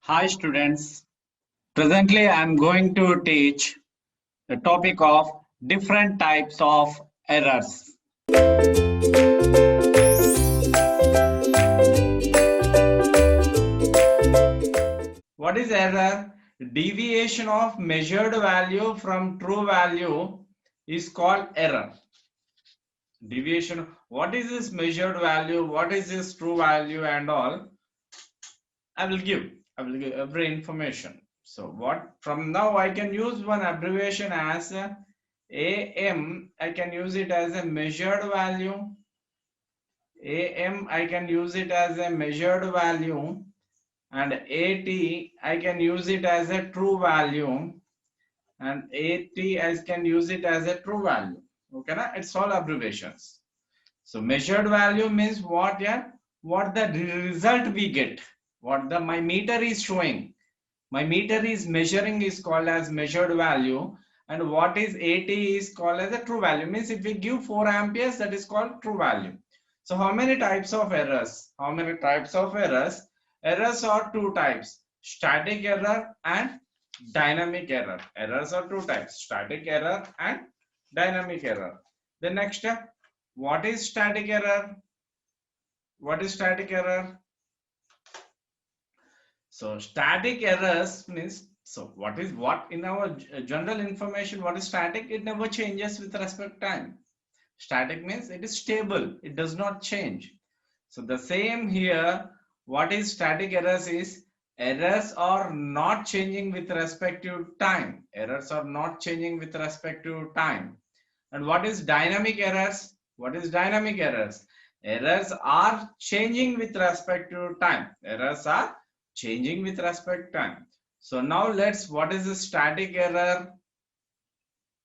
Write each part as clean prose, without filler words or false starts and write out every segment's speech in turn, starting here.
Hi students, presently I am going to teach the topic of different types of errors. What is error? Deviation of measured value from true value is called error. Deviation, what is this measured value, what is this true value and all, I will give every information. So what from now I can use one abbreviation as AM. I can use it as a measured value. AM I can use it as a measured value, and AT I can use it as a true value, and AT I can use it as a true value. Okay, na? It's all abbreviations. So measured value means what? Yeah, what the result we get, what the my meter is showing. My meter is measuring is called as measured value, and what is AT is called as a true value. Means if we give 4 amperes, that is called true value. So how many types of errors? How many types of errors? Errors are two types: static error and dynamic error. Errors are two types: static error and dynamic error. The next step, what is static error? What is static error? So static errors means, so what is what in our general information, what is static? It never changes with respect to time. Static means it is stable, it does not change. So the same here, what is static errors is errors are not changing with respect to time. Errors are not changing with respect to time. And what is dynamic errors? What is dynamic errors? Errors are changing with respect to time. Errors are changing with respect to time. So now let's, what is the static error,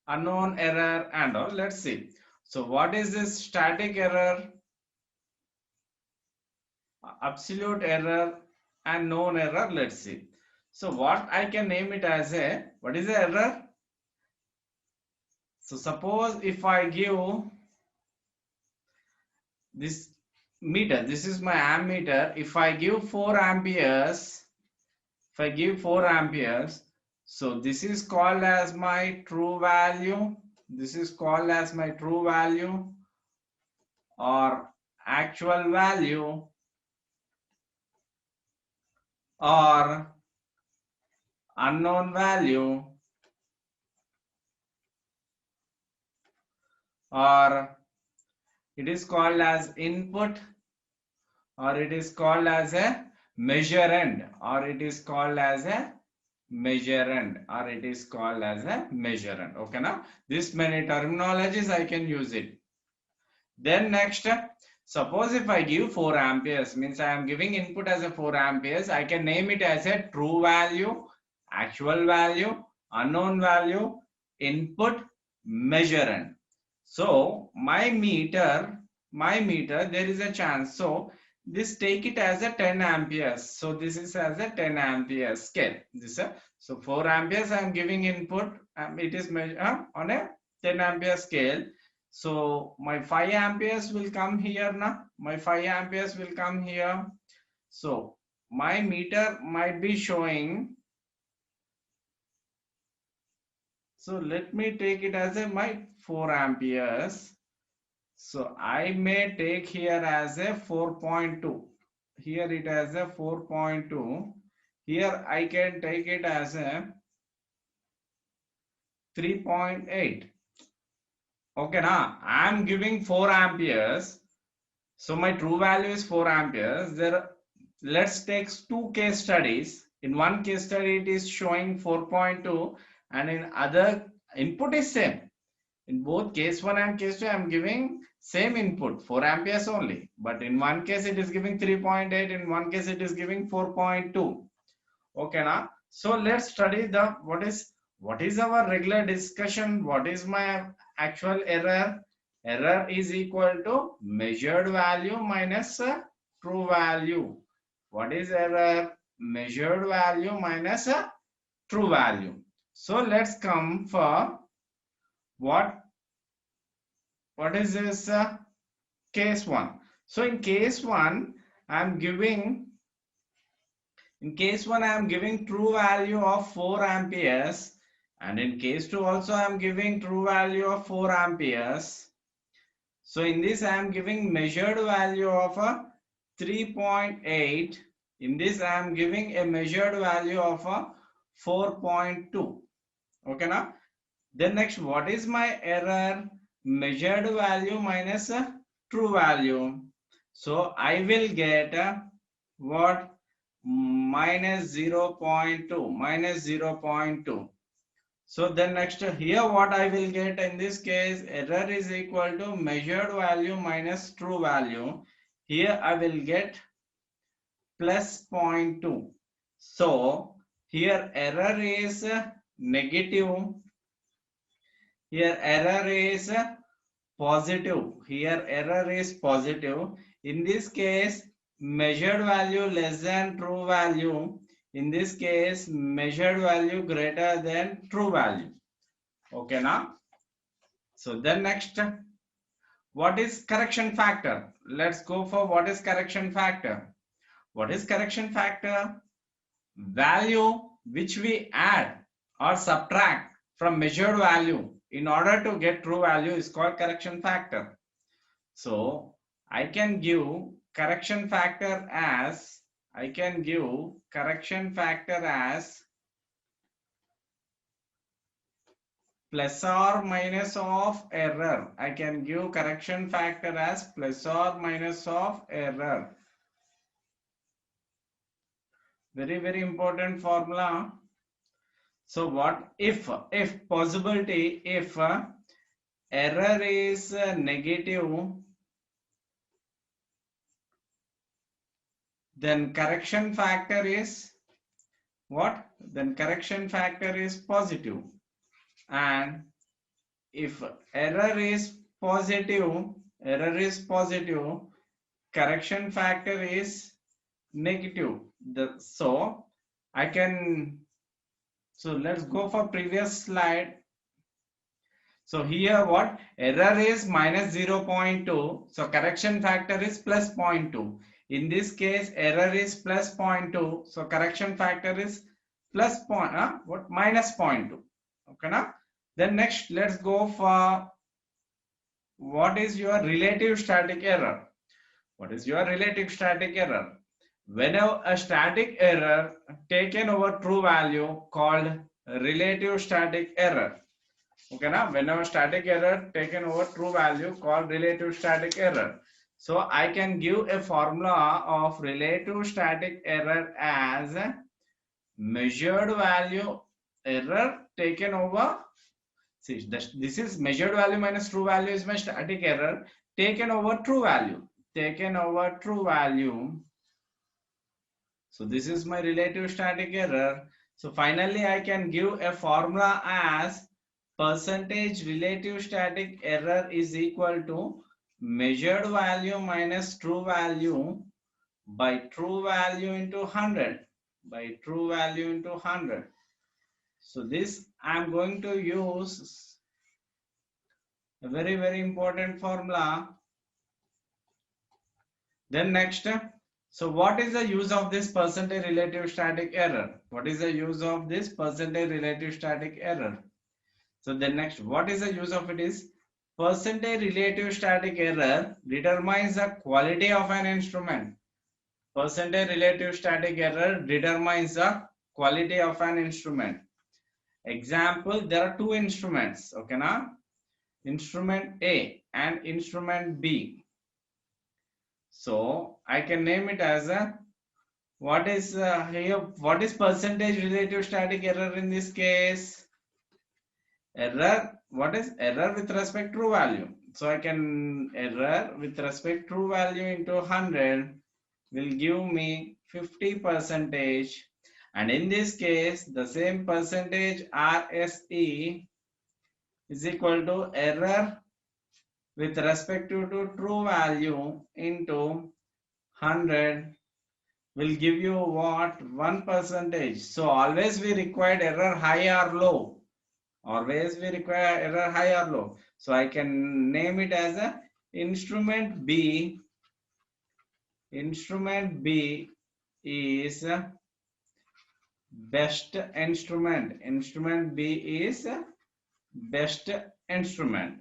unknown error and all? Let's see. So what is this static error, absolute error and known error? Let's see. So what I can name it as a, what is the error? So suppose if I give this meter, this is my ammeter. If I give 4 amperes, if I give 4 amperes, so this is called as my true value. This is called as my true value or actual value or unknown value or it is called as input or it is called as a measurand or it is called as a measurand or it is called as a measurand. Okay, now this many terminologies I can use it. Then next, suppose if I give 4 amperes, means I am giving input as a 4 amperes, I can name it as a true value, actual value, unknown value, input, measurand. So my meter, there is a chance. So this take it as a 10 amperes. So this is as a 10 ampere scale. This so 4 amperes I am giving input. It is on a 10 ampere scale. So my 5 amperes will come here now. My 5 amperes will come here. So my meter might be showing. So let me take it as a my 4 amperes. So I may take here as a 4.2. Here it as a 4.2. Here I can take it as a 3.8. Okay, now I am giving 4 amperes. So my true value is 4 amperes. There, let's take two case studies. In one case study it is showing 4.2 and in other input is same. In both case 1 and case 2 I am giving same input 4 amperes only, but in one case it is giving 3.8, in one case it is giving 4.2. Okay, now so let's study the what is our regular discussion. What is my actual error? Error is equal to measured value minus true value. What is error? Measured value minus true value. So let's come for what is this case 1. So in case 1 I am giving In case 1, I am giving true value of 4 amperes, and in case 2 also I am giving true value of 4 amperes. So in this I am giving measured value of a 3.8. In this I am giving a measured value of a 4.2. Okay now? Then next, what is my error? Measured value minus a true value. So I will get what? Minus 0.2. Minus 0.2. So then next, here what I will get in this case, error is equal to measured value minus true value. Here I will get plus 0.2. So here error is negative. Here error is positive. Here error is positive. In this case, measured value less than true value. In this case, measured value greater than true value. Okay now? So then next, what is correction factor? Let's go for what is correction factor. What is correction factor? Value which we add or subtract from measured value in order to get true value is called correction factor. So I can give correction factor as plus or minus of error. I can give correction factor as plus or minus of error. Very important formula. So what if possibility, if error is negative, then correction factor is what? Then correction factor is positive. And if error is positive, correction factor is negative. So I can, so let's go for previous slide. So here what? Error is minus 0.2. So correction factor is plus 0.2. In this case, error is plus 0.2. So correction factor is plus minus 0.2. Okay now? Then next, let's go for what is your relative static error. What is your relative static error? Whenever a static error taken over true value called relative static error. Okay now, whenever static error taken over true value called relative static error. So I can give a formula of relative static error as measured value error taken over. See, this is measured value minus true value is my static error taken over true value. So this is my relative static error. So finally I can give a formula as percentage relative static error is equal to measured value minus true value by true value into 100. So this I am going to use a very important formula. Then next, so what is the use of this percentage relative static error? So then next, what is the use of it is percentage relative static error determines the quality of an instrument. Percentage relative static error determines the quality of an instrument. Example, there are two instruments, okay now? Instrument A and instrument B. So I can name it as a what is percentage relative static error in this case? Error, what is error with respect to true value? So I can error with respect to true value into 100 will give me 50%, and in this case the same percentage RSE is equal to error with respect to true value into 100 will give you what? 1%. So always we required error high or low. So I can name it as a instrument B. Instrument B is best instrument. Instrument B is best instrument.